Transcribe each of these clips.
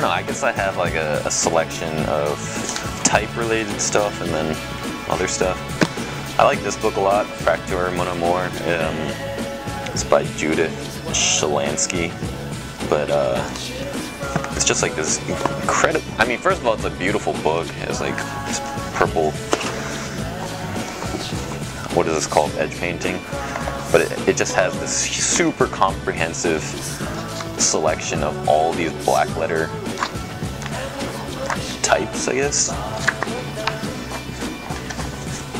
don't know, I guess I have like a selection of type-related stuff and then other stuff. I like this book a lot, Fracture Mon Amour. It's by Judith Shalansky, but it's just like this incredible. I mean, first of all, it's a beautiful book. It's like this purple. What is this called? Edge painting. But it just has this super comprehensive selection of all these black letter types, I guess.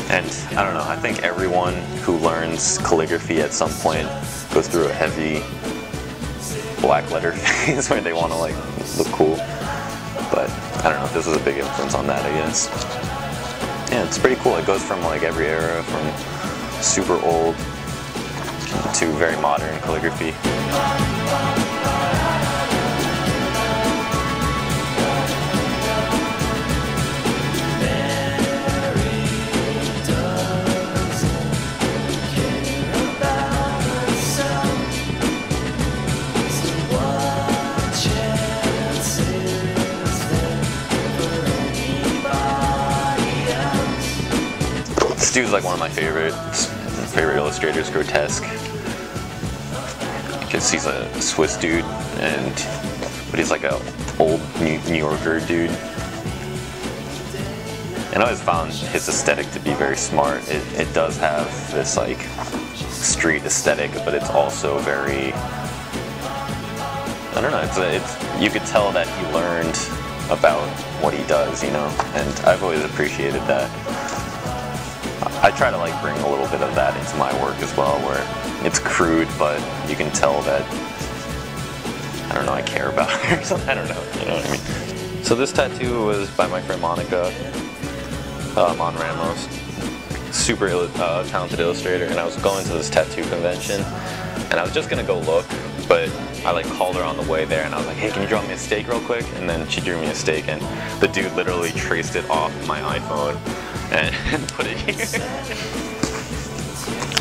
And I don't know, I think everyone who learns calligraphy at some point goes through a heavy black letter phase where they want to like look cool. But I don't know, this was a big influence on that, I guess. Yeah, it's pretty cool. It goes from like every era, from super old to very modern calligraphy. This dude's like one of my favorite illustrators, Grotesque. Because he's a Swiss dude, but he's like a old New Yorker dude. And I always found his aesthetic to be very smart. It does have this like street aesthetic, but it's also very, I don't know, it's you could tell that he learned about what he does, you know, and I've always appreciated that. I try to like bring a little bit of that into my work as well, where it's crude, but you can tell that, I don't know, I care about it or something. I don't know, you know what I mean? So this tattoo was by my friend Monica Mon Ramos, super talented illustrator, and I was going to this tattoo convention, and I was just gonna go look, but I like called her on the way there, and I was like, hey, can you draw me a steak real quick? And then she drew me a steak, and the dude literally traced it off my iPhone and put it here.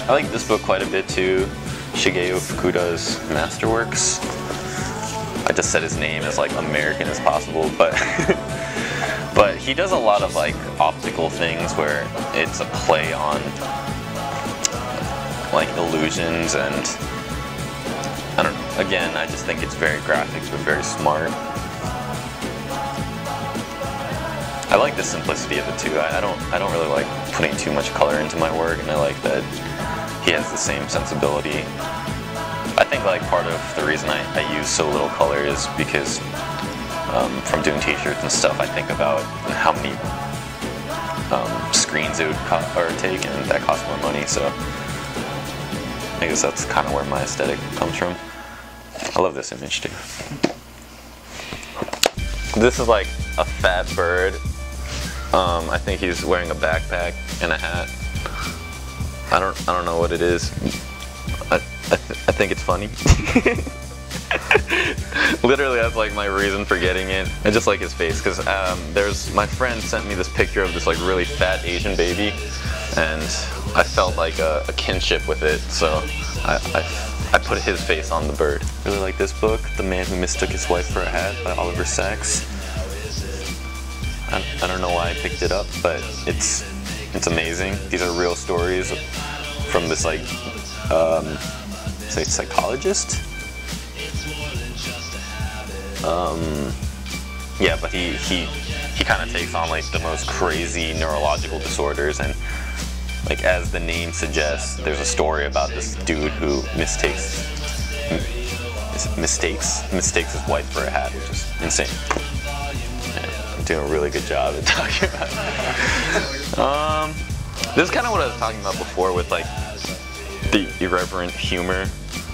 I like this book quite a bit too, Shigeo Fukuda's Masterworks. I just said his name as like American as possible, but but he does a lot of like optical things where it's a play on like illusions, and I don't know, again, I just think it's very graphic but very smart. I like the simplicity of it too. I don't really like putting too much color into my work, and I like that he has the same sensibility. I think like part of the reason I use so little color is because from doing t-shirts and stuff, I think about how many screens it would take, and that costs more money, so I guess that's kind of where my aesthetic comes from. I love this image too. This is like a fat bird. I think he's wearing a backpack and a hat. I don't know what it is. I think it's funny. Literally, that's like my reason for getting it. I just like his face, because my friend sent me this picture of this like really fat Asian baby, and I felt like a kinship with it, so I put his face on the bird. Really like this book, The Man Who Mistook His Wife for a Hat by Oliver Sacks. I don't know why I picked it up, but it's amazing. These are real stories from this like say psychologist. Yeah, but he kind of takes on like the most crazy neurological disorders, and like as the name suggests, there's a story about this dude who mistakes his wife for a hat, which is insane. Doing a really good job at talking about it. This is kind of what I was talking about before with like the irreverent humor,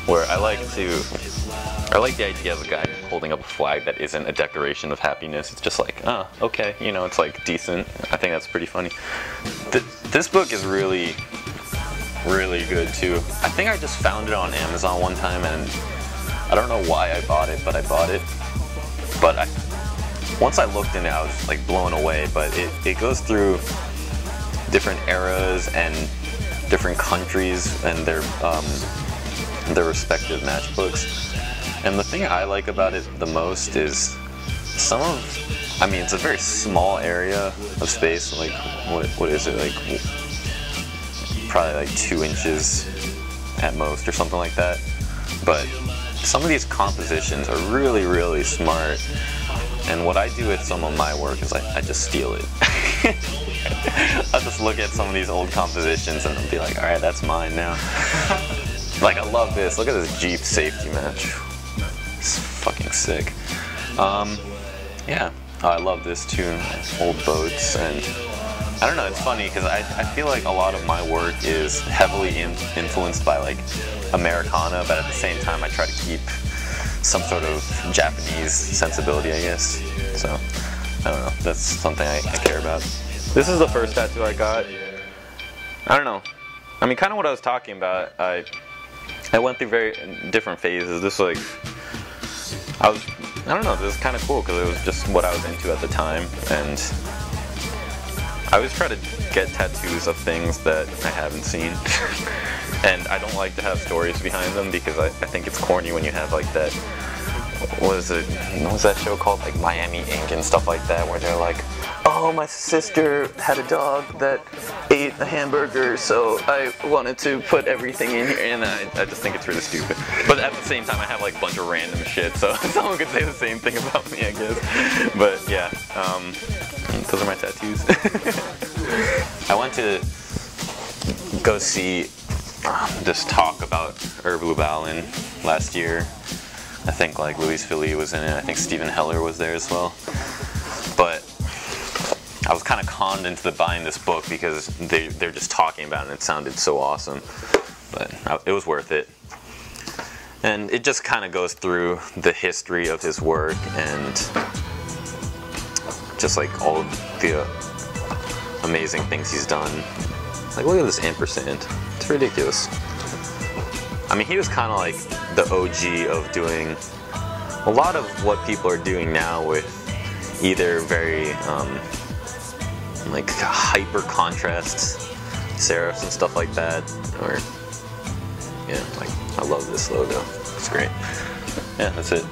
where I like the idea of a guy holding up a flag that isn't a declaration of happiness. It's just like, oh, okay, you know, it's like decent. I think that's pretty funny. This book is really, really good too. I think I just found it on Amazon one time, and I don't know why I bought it, but I bought it. But once I looked in it, I was like blown away. But it goes through different eras and different countries and their respective matchbooks. And the thing I like about it the most is some of, I mean, it's a very small area of space. Like, what is it? Like, probably like 2 inches at most or something like that. But some of these compositions are really, really smart. And what I do with some of my work is I just steal it. I'll just look at some of these old compositions and I'll be like, all right, that's mine now. Like, I love this. Look at this Jeep safety match. It's fucking sick. Yeah, I love this too. Old boats, and I don't know, it's funny because I feel like a lot of my work is heavily influenced by like Americana, but at the same time I try to keep some sort of Japanese sensibility, I guess. So, I don't know, that's something I care about. This is the first tattoo I got. I don't know. I mean, kind of what I was talking about. I went through very different phases. This like, I don't know, this is kind of cool because it was just what I was into at the time, and I always try to get tattoos of things that I haven't seen. And I don't like to have stories behind them because I think it's corny when you have like that, what was that show called? Like Miami Ink and stuff like that, where they're like, oh, my sister had a dog that ate a hamburger, so I wanted to put everything in here, and I just think it's really stupid. But at the same time, I have like a bunch of random shit, so someone could say the same thing about me, I guess. But yeah, those are my tattoos. I went to go see this talk about Herb Lubalin last year. I think like Louis Philippe was in it. I think Stephen Heller was there as well. But I was kind of conned into buying this book because they're just talking about it and it sounded so awesome. But it was worth it. And it just kind of goes through the history of his work and just like all of the amazing things he's done. Like, look at this ampersand. It's ridiculous. I mean, he was kind of like the OG of doing a lot of what people are doing now with either very like hyper contrast serifs and stuff like that, or yeah, like I love this logo. It's great. Yeah, that's it.